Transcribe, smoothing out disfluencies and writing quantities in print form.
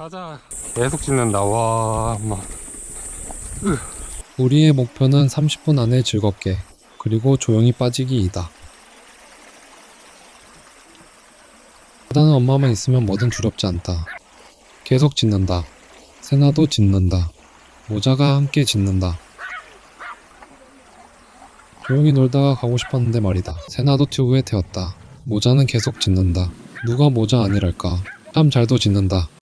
가자. 계속 짖는다. 와, 막. 우리의 목표는 30분 안에 즐겁게, 그리고 조용히 빠지기이다. 바다는 엄마만 있으면 뭐든 두렵지 않다. 계속 짖는다. 세나도 짖는다. 모자가 함께 짖는다. 조용히 놀다가 가고 싶었는데 말이다. 세나도 튜브에 태웠다. 모자는 계속 짖는다. 누가 모자 아니랄까. 참 잘도 짖는다.